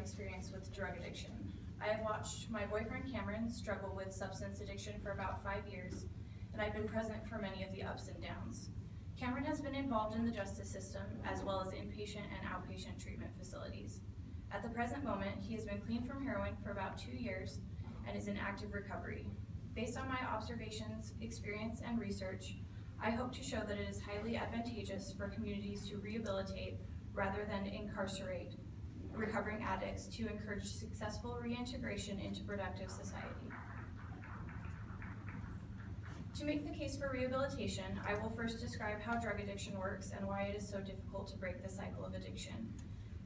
experience with drug addiction. I have watched my boyfriend Cameron struggle with substance addiction for about 5 years, and I've been present for many of the ups and downs. Cameron has been involved in the justice system as well as inpatient and outpatient treatment facilities. At the present moment, he has been clean from heroin for about 2 years and is in active recovery. Based on my observations, experience, and research, I hope to show that it is highly advantageous for communities to rehabilitate rather than incarcerate recovering addicts to encourage successful reintegration into productive society. To make the case for rehabilitation, I will first describe how drug addiction works and why it is so difficult to break the cycle of addiction.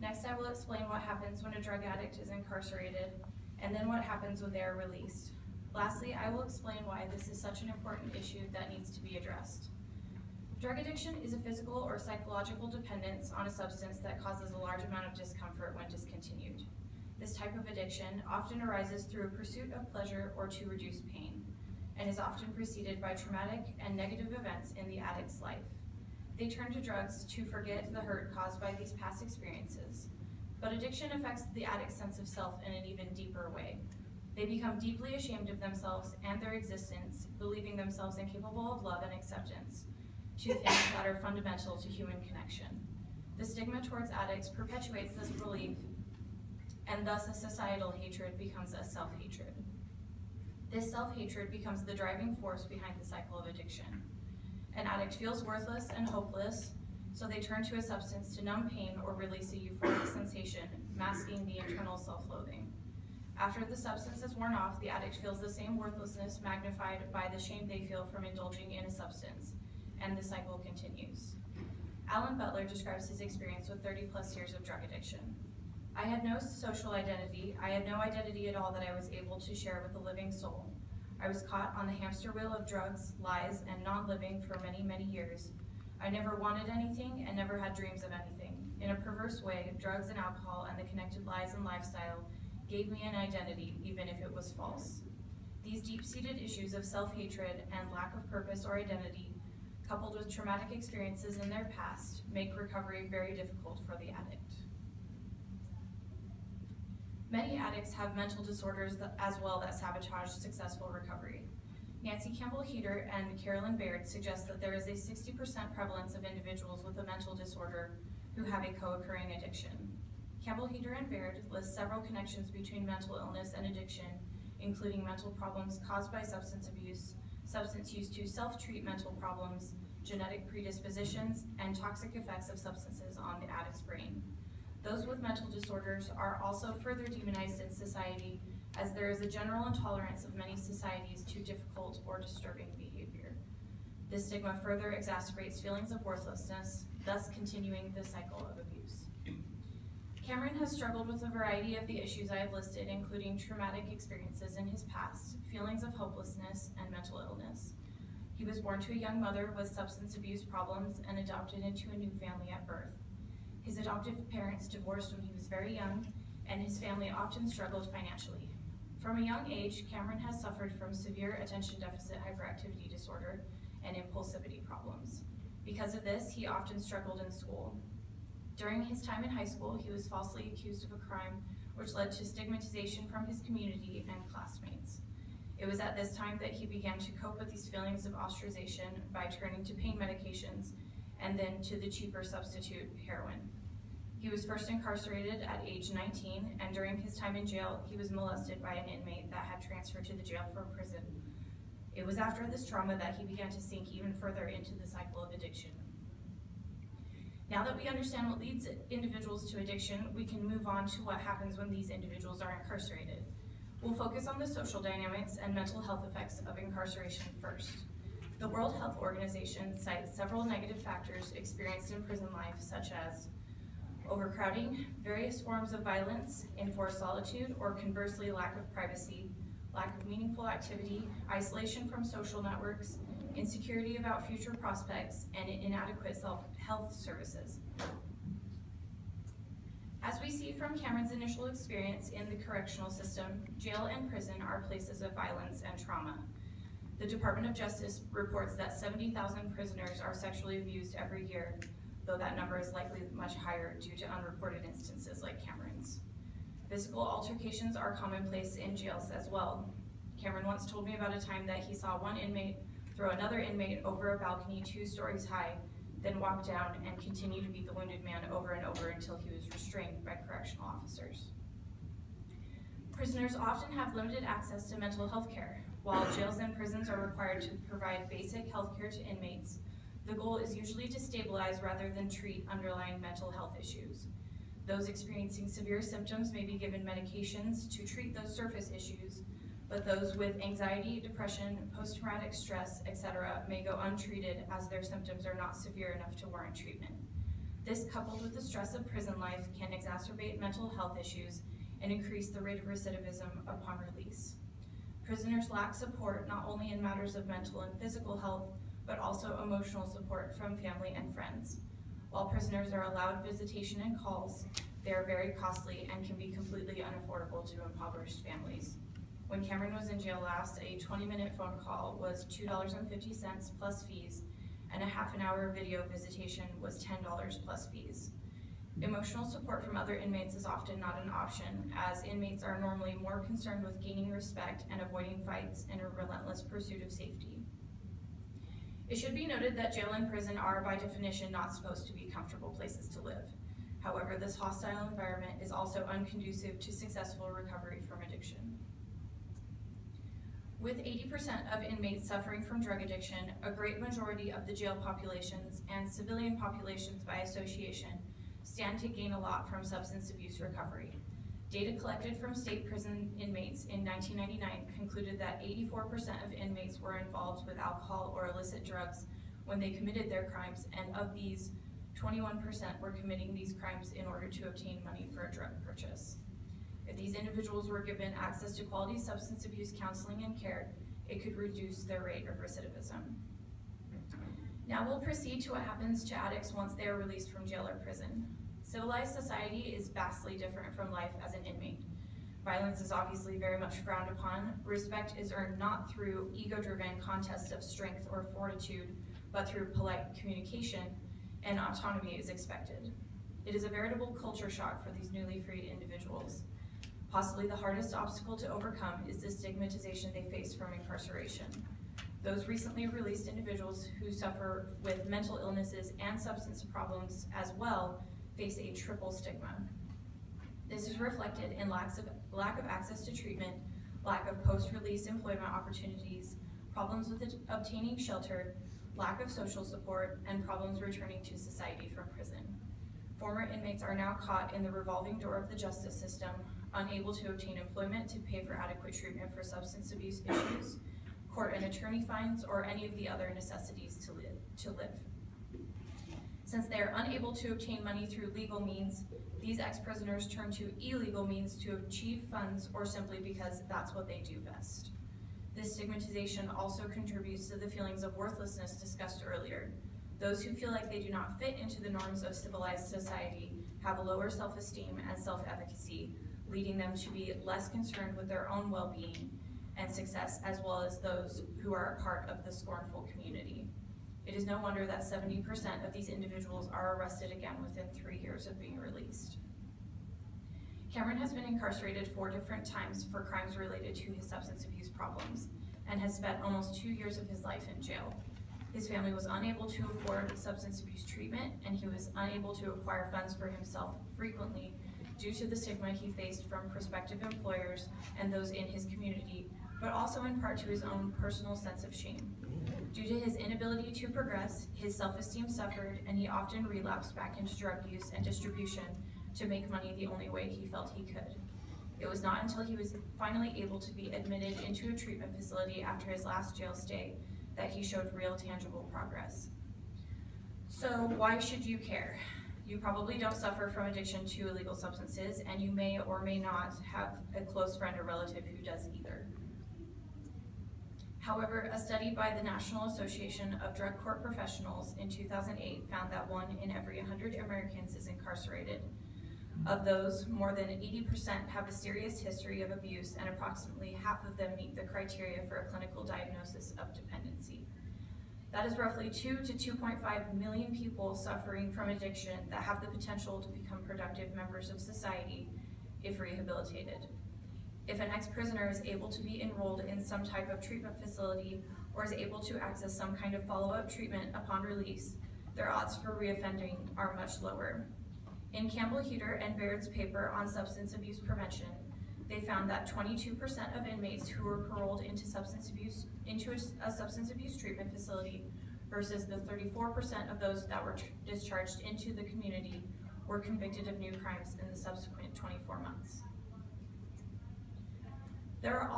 Next, I will explain what happens when a drug addict is incarcerated, and then what happens when they are released. Lastly, I will explain why this is such an important issue that needs to be addressed. Drug addiction is a physical or psychological dependence on a substance that causes a large amount of discomfort when discontinued. This type of addiction often arises through a pursuit of pleasure or to reduce pain, and is often preceded by traumatic and negative events in the addict's life. They turn to drugs to forget the hurt caused by these past experiences, but addiction affects the addict's sense of self in an even deeper way. They become deeply ashamed of themselves and their existence, believing themselves incapable of love and acceptance, two things that are fundamental to human connection. The stigma towards addicts perpetuates this belief, and thus a societal hatred becomes a self-hatred. This self-hatred becomes the driving force behind the cycle of addiction. An addict feels worthless and hopeless, so they turn to a substance to numb pain or release a euphoric sensation, masking the internal self-loathing. After the substance is worn off, the addict feels the same worthlessness magnified by the shame they feel from indulging in a substance, and the cycle continues. Alan Butler describes his experience with 30+ years of drug addiction. I had no social identity. I had no identity at all that I was able to share with the living soul. I was caught on the hamster wheel of drugs, lies, and non-living for many, many years. I never wanted anything and never had dreams of anything. In a perverse way, drugs and alcohol and the connected lies and lifestyle gave me an identity, even if it was false. These deep-seated issues of self-hatred and lack of purpose or identity, coupled with traumatic experiences in their past, make recovery very difficult for the addict. Many addicts have mental disorders as well that sabotage successful recovery. Nancy Campbell-Heater and Carolyn Baird suggest that there is a 60% prevalence of individuals with a mental disorder who have a co-occurring addiction. Campbell-Heater and Baird list several connections between mental illness and addiction, including mental problems caused by substance abuse, substance use to self-treat mental problems, genetic predispositions, and toxic effects of substances on the addict's brain. Those with mental disorders are also further demonized in society, as there is a general intolerance of many societies to difficult or disturbing behavior. This stigma further exacerbates feelings of worthlessness, thus continuing the cycle of abuse. Cameron has struggled with a variety of the issues I have listed, including traumatic experiences in his past, feelings of hopelessness, and mental illness. He was born to a young mother with substance abuse problems and adopted into a new family at birth. His adoptive parents divorced when he was very young, and his family often struggled financially. From a young age, Cameron has suffered from severe attention deficit hyperactivity disorder and impulsivity problems. Because of this, he often struggled in school. During his time in high school, he was falsely accused of a crime, which led to stigmatization from his community and classmates. It was at this time that he began to cope with these feelings of ostracization by turning to pain medications and then to the cheaper substitute, heroin. He was first incarcerated at age 19, and during his time in jail, he was molested by an inmate that had transferred to the jail from prison. It was after this trauma that he began to sink even further into the cycle of addiction. Now that we understand what leads individuals to addiction, we can move on to what happens when these individuals are incarcerated. We'll focus on the social dynamics and mental health effects of incarceration first. The World Health Organization cites several negative factors experienced in prison life, such as overcrowding, various forms of violence, enforced solitude, or conversely lack of privacy, lack of meaningful activity, isolation from social networks, insecurity about future prospects, and inadequate health services. As we see from Cameron's initial experience in the correctional system, jail and prison are places of violence and trauma. The Department of Justice reports that 70,000 prisoners are sexually abused every year, though that number is likely much higher due to unreported instances like Cameron's. Physical altercations are commonplace in jails as well. Cameron once told me about a time that he saw one inmate throw another inmate over a balcony 2 stories high, then walk down and continue to beat the wounded man over and over until he was restrained by correctional officers. Prisoners often have limited access to mental health care. While jails and prisons are required to provide basic health care to inmates, the goal is usually to stabilize rather than treat underlying mental health issues. Those experiencing severe symptoms may be given medications to treat those surface issues, but those with anxiety, depression, post-traumatic stress, etc. may go untreated as their symptoms are not severe enough to warrant treatment. This, coupled with the stress of prison life, can exacerbate mental health issues and increase the rate of recidivism upon release. Prisoners lack support not only in matters of mental and physical health, but also emotional support from family and friends. While prisoners are allowed visitation and calls, they are very costly and can be completely unaffordable to impoverished families. When Cameron was in jail last, a 20-minute phone call was $2.50 plus fees, and a half-an-hour video visitation was $10 plus fees. Emotional support from other inmates is often not an option, as inmates are normally more concerned with gaining respect and avoiding fights in a relentless pursuit of safety. It should be noted that jail and prison are, by definition, not supposed to be comfortable places to live. However, this hostile environment is also unconducive to successful recovery from addiction. With 80% of inmates suffering from drug addiction, a great majority of the jail populations and civilian populations by association stand to gain a lot from substance abuse recovery. Data collected from state prison inmates in 1999 concluded that 84% of inmates were involved with alcohol or illicit drugs when they committed their crimes, and of these, 21% were committing these crimes in order to obtain money for a drug purchase. If these individuals were given access to quality substance abuse counseling and care, it could reduce their rate of recidivism. Now we'll proceed to what happens to addicts once they are released from jail or prison. Civilized society is vastly different from life as an inmate. Violence is obviously very much frowned upon. Respect is earned not through ego-driven contests of strength or fortitude, but through polite communication, and autonomy is expected. It is a veritable culture shock for these newly freed individuals. Possibly the hardest obstacle to overcome is the stigmatization they face from incarceration. Those recently released individuals who suffer with mental illnesses and substance problems as well face a triple stigma. This is reflected in lack of access to treatment, lack of post-release employment opportunities, problems with obtaining shelter, lack of social support, and problems returning to society from prison. Former inmates are now caught in the revolving door of the justice system, unable to obtain employment to pay for adequate treatment for substance abuse issues, court and attorney fines, or any of the other necessities to live. Since they are unable to obtain money through legal means, these ex-prisoners turn to illegal means to achieve funds or simply because that's what they do best. This stigmatization also contributes to the feelings of worthlessness discussed earlier. Those who feel like they do not fit into the norms of civilized society have a lower self-esteem and self-efficacy, leading them to be less concerned with their own well-being and success, as well as those who are a part of the scornful community. It is no wonder that 70% of these individuals are arrested again within 3 years of being released. Cameron has been incarcerated 4 different times for crimes related to his substance abuse problems and has spent almost 2 years of his life in jail. His family was unable to afford substance abuse treatment, and he was unable to acquire funds for himself frequently due to the stigma he faced from prospective employers and those in his community, but also in part to his own personal sense of shame. Due to his inability to progress, his self-esteem suffered, and he often relapsed back into drug use and distribution to make money the only way he felt he could. It was not until he was finally able to be admitted into a treatment facility after his last jail stay that he showed real tangible progress. So why should you care? You probably don't suffer from addiction to illegal substances, and you may or may not have a close friend or relative who does either. However, a study by the National Association of Drug Court Professionals in 2008 found that 1 in every 100 Americans is incarcerated. Of those, more than 80% have a serious history of abuse, and approximately half of them meet the criteria for a clinical diagnosis of dependency. That is roughly 2 to 2.5 million people suffering from addiction that have the potential to become productive members of society, if rehabilitated. If an ex-prisoner is able to be enrolled in some type of treatment facility or is able to access some kind of follow-up treatment upon release, their odds for reoffending are much lower. In Campbell, Hueter, and Baird's paper on substance abuse prevention, they found that 22% of inmates who were paroled into a substance abuse treatment facility versus the 34% of those that were discharged into the community were convicted of new crimes in the subsequent 24 months. There are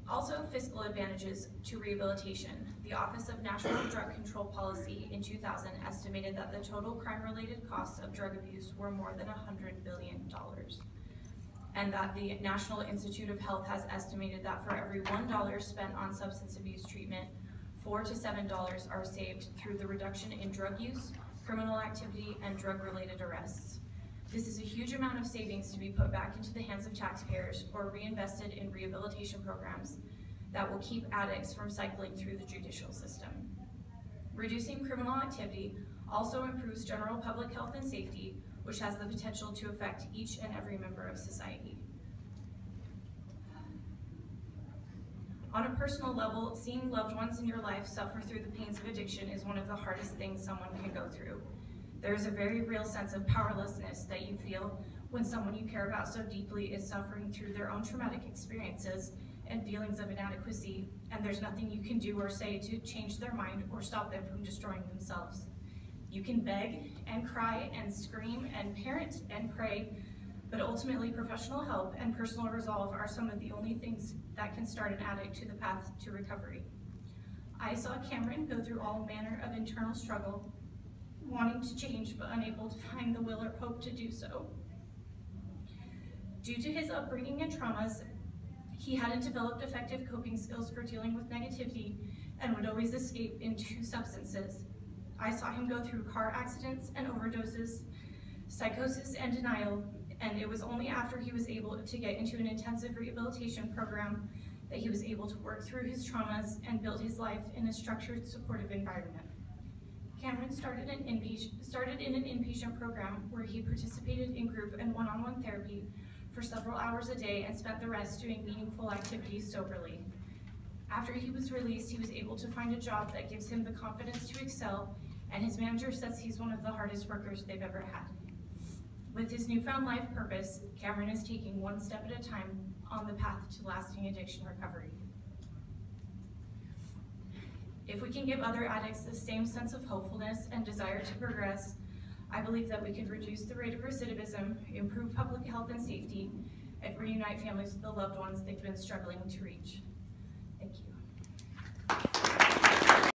also fiscal advantages to rehabilitation. The Office of National Drug Control Policy in 2000 estimated that the total crime-related costs of drug abuse were more than $100 billion. And that the National Institute of Health has estimated that for every $1 spent on substance abuse treatment, $4 to $7 are saved through the reduction in drug use, criminal activity, and drug-related arrests. This is a huge amount of savings to be put back into the hands of taxpayers or reinvested in rehabilitation programs that will keep addicts from cycling through the judicial system. Reducing criminal activity also improves general public health and safety, which has the potential to affect each and every member of society. On a personal level, seeing loved ones in your life suffer through the pains of addiction is one of the hardest things someone can go through. There is a very real sense of powerlessness that you feel when someone you care about so deeply is suffering through their own traumatic experiences and feelings of inadequacy, and there's nothing you can do or say to change their mind or stop them from destroying themselves. You can beg and cry and scream and parent and pray, but ultimately professional help and personal resolve are some of the only things that can start an addict to the path to recovery. I saw Cameron go through all manner of internal struggle, wanting to change but unable to find the will or hope to do so. Due to his upbringing and traumas, he hadn't developed effective coping skills for dealing with negativity and would always escape into substances. I saw him go through car accidents and overdoses, psychosis and denial, and it was only after he was able to get into an intensive rehabilitation program that he was able to work through his traumas and build his life in a structured, supportive environment. Cameron started in an inpatient program where he participated in group and one-on-one therapy for several hours a day and spent the rest doing meaningful activities soberly. After he was released, he was able to find a job that gives him the confidence to excel, and his manager says he's one of the hardest workers they've ever had. With his newfound life purpose, Cameron is taking one step at a time on the path to lasting addiction recovery. If we can give other addicts the same sense of hopefulness and desire to progress, I believe that we could reduce the rate of recidivism, improve public health and safety, and reunite families with the loved ones they've been struggling to reach.